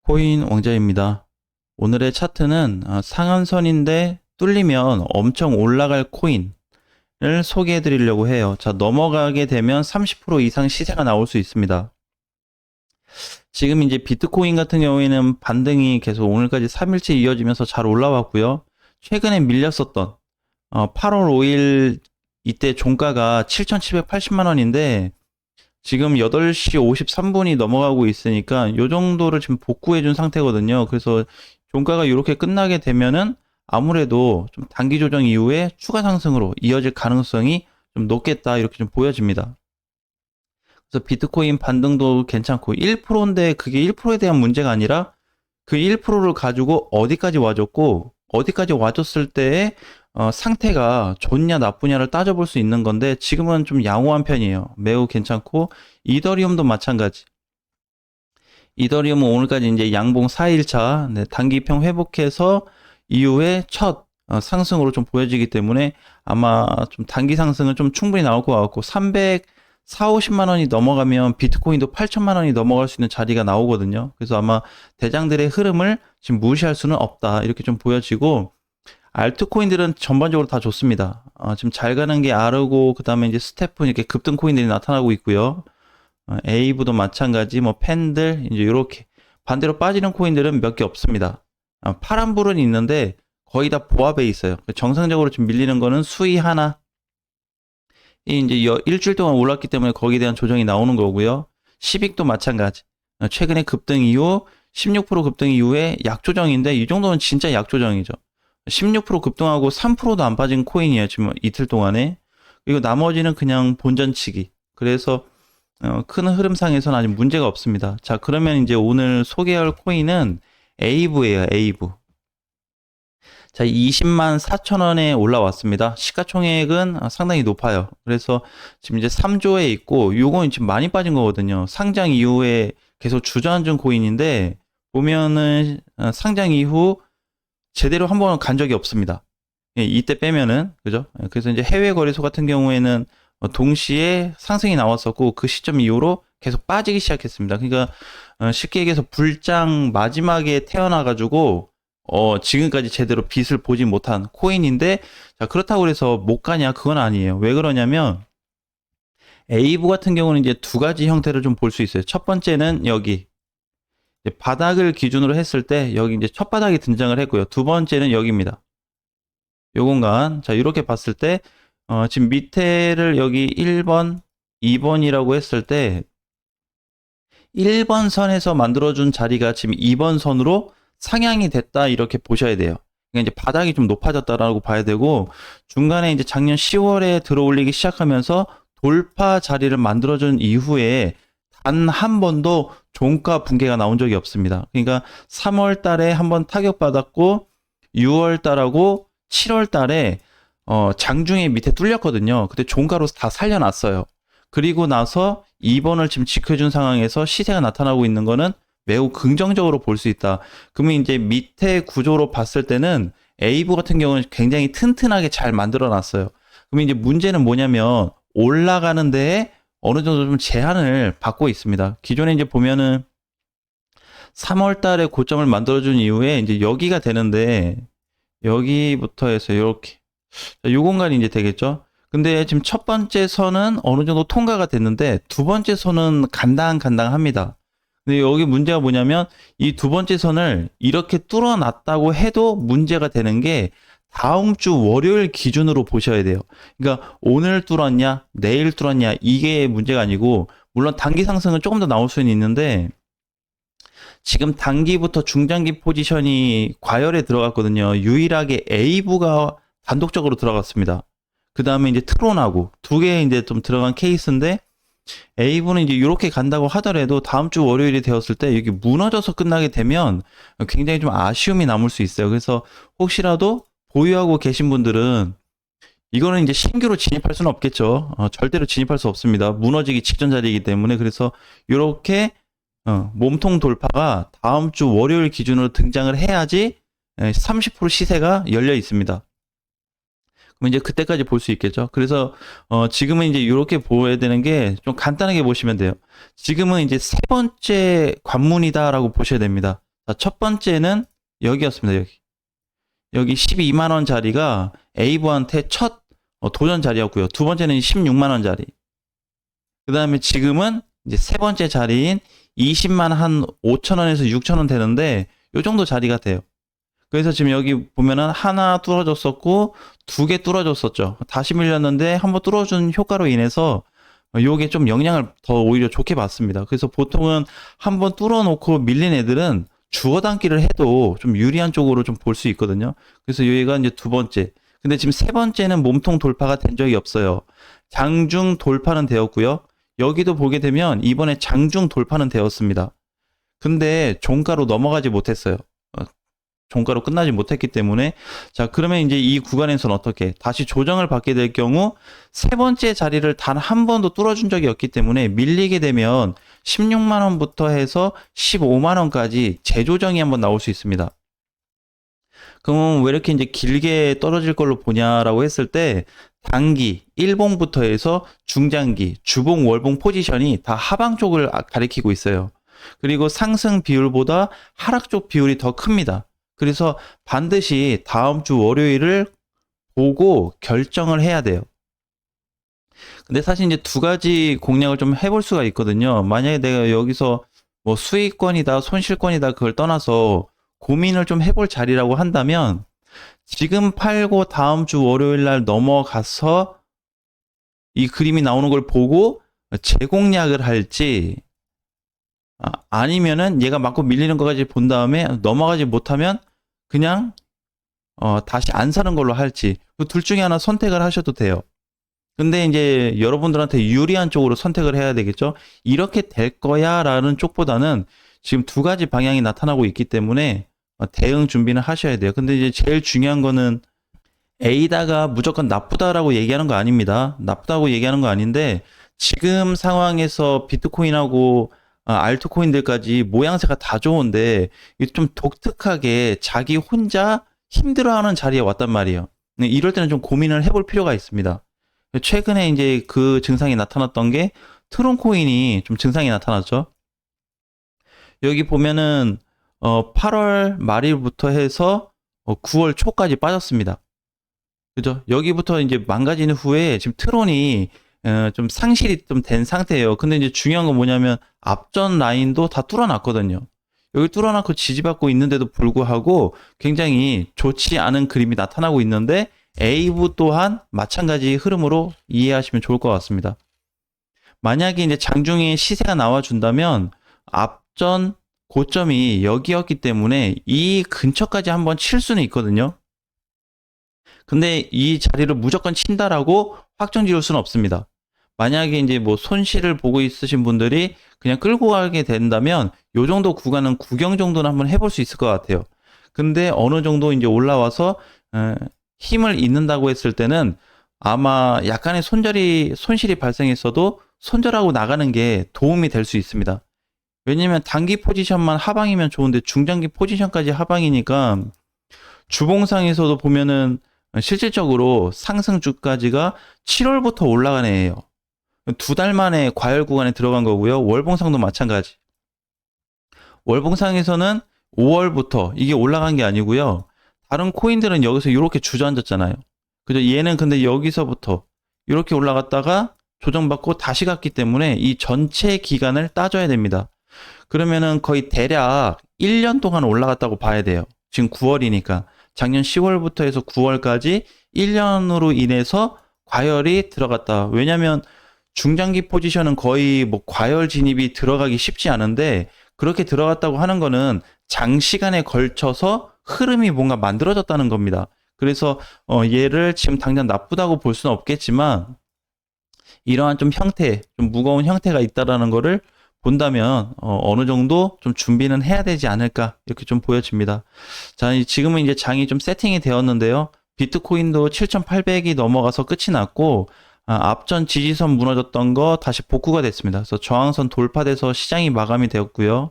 코인 왕자입니다. 오늘의 차트는 상한선인데 뚫리면 엄청 올라갈 코인을 소개해 드리려고 해요. 자, 넘어가게 되면 30% 이상 시세가 나올 수 있습니다. 지금 이제 비트코인 같은 경우에는 반등이 계속 오늘까지 3일째 이어지면서 잘 올라왔고요. 최근에 밀렸었던 8월 5일 이때 종가가 7,780만 원인데 지금 8시 53분이 넘어가고 있으니까 이 정도를 지금 복구해 준 상태거든요. 그래서 종가가 이렇게 끝나게 되면은 아무래도 좀 단기 조정 이후에 추가 상승으로 이어질 가능성이 좀 높겠다 이렇게 좀 보여집니다. 그래서 비트코인 반등도 괜찮고 1%인데 그게 1%에 대한 문제가 아니라 그 1%를 가지고 어디까지 와줬고 어디까지 와줬을 때의 상태가 좋냐 나쁘냐를 따져볼 수 있는 건데 지금은 좀 양호한 편이에요. 매우 괜찮고 이더리움도 마찬가지. 이더리움은 오늘까지 이제 양봉 4일차 단기평 회복해서 이후에 첫 상승으로 좀 보여지기 때문에 아마 좀 단기 상승은 좀 충분히 나올 것 같고 50만 원이 넘어가면 비트코인도 8천만 원이 넘어갈 수 있는 자리가 나오거든요. 그래서 아마 대장들의 흐름을 지금 무시할 수는 없다. 이렇게 좀 보여지고 알트코인들은 전반적으로 다 좋습니다. 지금 잘 가는 게 아르고 그다음에 이제 스테픈 이렇게 급등 코인들이 나타나고 있고요. 에이브도 마찬가지 뭐 팬들 이제 이렇게 반대로 빠지는 코인들은 몇 개 없습니다. 파란불은 있는데 거의 다 보합에 있어요. 정상적으로 지금 밀리는 거는 수위 하나 이 이제 일주일 동안 올랐기 때문에 거기에 대한 조정이 나오는 거고요. 시빅도 마찬가지. 최근에 급등 이후 16% 급등 이후에 약조정인데 이 정도는 진짜 약조정이죠. 16% 급등하고 3%도 안 빠진 코인이에요. 지금 이틀 동안에. 그리고 나머지는 그냥 본전치기. 그래서 큰 흐름상에서는 아직 문제가 없습니다. 자, 그러면 이제 오늘 소개할 코인은 에이브예요. 에이브. 자, 20만 4천 원에 올라왔습니다. 시가총액은 상당히 높아요. 그래서 지금 이제 3조에 있고, 요건 지금 많이 빠진 거거든요. 상장 이후에 계속 주저앉은 코인인데, 보면은 상장 이후 제대로 한 번은 간 적이 없습니다. 예, 이때 빼면은, 그죠? 그래서 이제 해외 거래소 같은 경우에는 동시에 상승이 나왔었고, 그 시점 이후로 계속 빠지기 시작했습니다. 그러니까 쉽게 얘기해서 불장 마지막에 태어나가지고, 지금까지 제대로 빛을 보지 못한 코인인데, 자, 그렇다고 해서 못 가냐? 그건 아니에요. 왜 그러냐면, 에이브 같은 경우는 이제 두 가지 형태를 좀 볼 수 있어요. 첫 번째는 여기, 바닥을 기준으로 했을 때, 여기 이제 첫 바닥이 등장을 했고요. 두 번째는 여기입니다. 요 공간. 자, 이렇게 봤을 때, 지금 밑에를 여기 1번, 2번이라고 했을 때, 1번 선에서 만들어준 자리가 지금 2번 선으로 상향이 됐다 이렇게 보셔야 돼요. 그러니까 이제 바닥이 좀 높아졌다라고 봐야 되고 중간에 이제 작년 10월에 들어올리기 시작하면서 돌파 자리를 만들어준 이후에 단 한 번도 종가 붕괴가 나온 적이 없습니다. 그러니까 3월 달에 한번 타격받았고 6월 달하고 7월 달에 장중에 밑에 뚫렸거든요. 그때 종가로 다 살려놨어요. 그리고 나서 2번을 지금 지켜준 상황에서 시세가 나타나고 있는 거는 매우 긍정적으로 볼 수 있다. 그러면 이제 밑에 구조로 봤을 때는 에이브 같은 경우는 굉장히 튼튼하게 잘 만들어 놨어요. 그러면 이제 문제는 뭐냐면 올라가는 데에 어느 정도 좀 제한을 받고 있습니다. 기존에 이제 보면은 3월 달에 고점을 만들어준 이후에 이제 여기가 되는데 여기부터 해서 이렇게 이 공간이 이제 되겠죠. 근데 지금 첫 번째 선은 어느 정도 통과가 됐는데 두 번째 선은 간당간당합니다. 근데 여기 문제가 뭐냐면 이 두 번째 선을 이렇게 뚫어놨다고 해도 문제가 되는 게 다음 주 월요일 기준으로 보셔야 돼요. 그러니까 오늘 뚫었냐, 내일 뚫었냐 이게 문제가 아니고 물론 단기 상승은 조금 더 나올 수는 있는데 지금 단기부터 중장기 포지션이 과열에 들어갔거든요. 유일하게 에이브가 단독적으로 들어갔습니다. 그 다음에 이제 트론하고 두 개 이제 좀 들어간 케이스인데 에이브는 이제 이렇게 간다고 하더라도 다음 주 월요일이 되었을 때 여기 무너져서 끝나게 되면 굉장히 좀 아쉬움이 남을 수 있어요. 그래서 혹시라도 보유하고 계신 분들은 이거는 이제 신규로 진입할 수는 없겠죠. 절대로 진입할 수 없습니다. 무너지기 직전 자리이기 때문에 그래서 이렇게 몸통 돌파가 다음 주 월요일 기준으로 등장을 해야지 30% 시세가 열려 있습니다. 그럼 이제 그때까지 볼 수 있겠죠. 그래서 지금은 이제 이렇게 보여야 되는 게 좀 간단하게 보시면 돼요. 지금은 이제 세 번째 관문이다라고 보셔야 됩니다. 자, 첫 번째는 여기였습니다. 여기 12만 원짜리가 에이브한테 첫 도전 자리였고요. 두 번째는 16만 원짜리. 그 다음에 지금은 이제 세 번째 자리인 20만 한 5천 원에서 6천 원 되는데 요 정도 자리가 돼요. 그래서 지금 여기 보면은 하나 뚫어줬었고 두 개 뚫어줬었죠. 다시 밀렸는데 한번 뚫어준 효과로 인해서 요게 좀 영향을 더 오히려 좋게 받습니다. 그래서 보통은 한번 뚫어놓고 밀린 애들은 주워 담기를 해도 좀 유리한 쪽으로 좀 볼 수 있거든요. 그래서 여기가 이제 두 번째. 근데 지금 세 번째는 몸통 돌파가 된 적이 없어요. 장중 돌파는 되었고요. 여기도 보게 되면 이번에 장중 돌파는 되었습니다. 근데 종가로 넘어가지 못했어요. 종가로 끝나지 못했기 때문에 자 그러면 이제 이 구간에서는 어떻게 다시 조정을 받게 될 경우 세 번째 자리를 단 한 번도 뚫어준 적이 없기 때문에 밀리게 되면 16만 원부터 해서 15만 원까지 재조정이 한번 나올 수 있습니다. 그러면 왜 이렇게 이제 길게 떨어질 걸로 보냐라고 했을 때 단기, 일봉부터 해서 중장기, 주봉, 월봉 포지션이 다 하방 쪽을 가리키고 있어요. 그리고 상승 비율보다 하락 쪽 비율이 더 큽니다. 그래서 반드시 다음 주 월요일을 보고 결정을 해야 돼요. 근데 사실 이제 두 가지 공략을 좀 해볼 수가 있거든요. 만약에 내가 여기서 뭐 수익권이다, 손실권이다 그걸 떠나서 고민을 좀 해볼 자리라고 한다면 지금 팔고 다음 주 월요일 날 넘어가서 이 그림이 나오는 걸 보고 재공략을 할지 아니면은 얘가 맞고 밀리는 것까지 본 다음에 넘어가지 못하면 그냥 다시 안 사는 걸로 할지 그 둘 중에 하나 선택을 하셔도 돼요. 근데 이제 여러분들한테 유리한 쪽으로 선택을 해야 되겠죠. 이렇게 될 거야 라는 쪽보다는 지금 두 가지 방향이 나타나고 있기 때문에 대응 준비는 하셔야 돼요. 근데 이제 제일 중요한 거는 A다가 무조건 나쁘다라고 얘기하는 거 아닙니다. 나쁘다고 얘기하는 거 아닌데 지금 상황에서 비트코인하고 알트코인들까지 모양새가 다 좋은데 좀 독특하게 자기 혼자 힘들어하는 자리에 왔단 말이에요. 이럴 때는 좀 고민을 해볼 필요가 있습니다. 최근에 이제 그 증상이 나타났던 게 트론코인이 좀 증상이 나타났죠. 여기 보면은 8월 말일부터 해서 9월 초까지 빠졌습니다. 그죠? 여기부터 이제 망가진 후에 지금 트론이 좀 상실이 좀 된 상태예요. 근데 이제 중요한 건 뭐냐면 앞전 라인도 다 뚫어놨거든요. 여기 뚫어놓고 지지받고 있는데도 불구하고 굉장히 좋지 않은 그림이 나타나고 있는데 A부 또한 마찬가지 흐름으로 이해하시면 좋을 것 같습니다. 만약에 이제 장중에 시세가 나와준다면 앞전 고점이 여기였기 때문에 이 근처까지 한번 칠 수는 있거든요. 근데 이 자리를 무조건 친다라고 확정 지을 수는 없습니다. 만약에 이제 뭐 손실을 보고 있으신 분들이 그냥 끌고 가게 된다면 요 정도 구간은 구경 정도는 한번 해볼 수 있을 것 같아요. 근데 어느 정도 이제 올라와서 힘을 잇는다고 했을 때는 아마 약간의 손실이 발생했어도 손절하고 나가는 게 도움이 될 수 있습니다. 왜냐면 단기 포지션만 하방이면 좋은데 중장기 포지션까지 하방이니까 주봉상에서도 보면은 실질적으로 상승주까지가 7월부터 올라간 애예요. 두 달 만에 과열 구간에 들어간 거고요. 월봉상도 마찬가지. 월봉상에서는 5월부터 이게 올라간 게 아니고요. 다른 코인들은 여기서 이렇게 주저앉았잖아요. 그죠? 얘는 근데 여기서부터 이렇게 올라갔다가 조정받고 다시 갔기 때문에 이 전체 기간을 따져야 됩니다. 그러면은 거의 대략 1년 동안 올라갔다고 봐야 돼요. 지금 9월이니까. 작년 10월부터 해서 9월까지 1년으로 인해서 과열이 들어갔다. 왜냐면 중장기 포지션은 거의 뭐 과열 진입이 들어가기 쉽지 않은데 그렇게 들어갔다고 하는 거는 장시간에 걸쳐서 흐름이 뭔가 만들어졌다는 겁니다. 그래서 얘를 지금 당장 나쁘다고 볼 수는 없겠지만 이러한 좀 형태, 좀 무거운 형태가 있다라는 거를 본다면 어느 정도 좀 준비는 해야 되지 않을까 이렇게 좀 보여집니다. 자, 지금은 이제 장이 좀 세팅이 되었는데요. 비트코인도 7,800이 넘어가서 끝이 났고 앞전 지지선 무너졌던 거 다시 복구가 됐습니다. 그래서 저항선 돌파돼서 시장이 마감이 되었고요.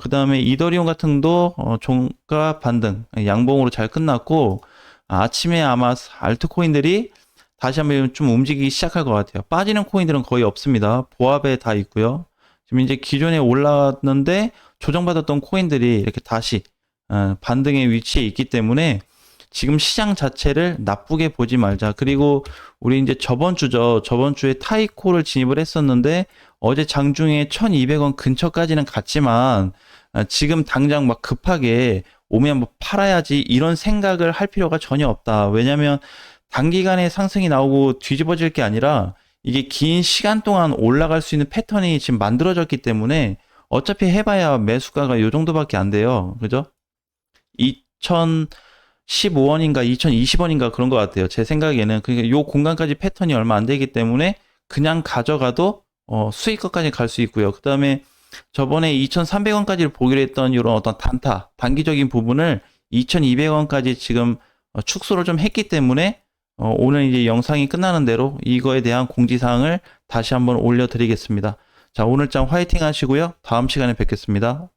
그 다음에 이더리움 같은 도 종가 반등 양봉으로 잘 끝났고 아침에 아마 알트코인들이 다시 한번 좀 움직이기 시작할 것 같아요. 빠지는 코인들은 거의 없습니다. 보합에 다 있고요. 지금 이제 기존에 올라왔는데 조정받았던 코인들이 이렇게 다시 반등의 위치에 있기 때문에 지금 시장 자체를 나쁘게 보지 말자. 그리고 우리 이제 저번 주에 타이코를 진입을 했었는데 어제 장중에 1200원 근처까지는 갔지만 지금 당장 막 급하게 오면 뭐 팔아야지 이런 생각을 할 필요가 전혀 없다. 왜냐면 단기간에 상승이 나오고 뒤집어질 게 아니라 이게 긴 시간 동안 올라갈 수 있는 패턴이 지금 만들어졌기 때문에 어차피 해봐야 매수가가 요 정도밖에 안 돼요. 그죠? 2015원인가 2020원인가 그런 것 같아요. 제 생각에는. 그러니까 요 공간까지 패턴이 얼마 안 되기 때문에 그냥 가져가도 수익까지 갈 수 있고요. 그 다음에 저번에 2,300원까지를 보기로 했던 이런 어떤 단기적인 부분을 2,200원까지 지금 축소를 좀 했기 때문에 오늘 이제 영상이 끝나는 대로 이거에 대한 공지사항을 다시 한번 올려드리겠습니다. 자, 오늘장 화이팅 하시고요. 다음 시간에 뵙겠습니다.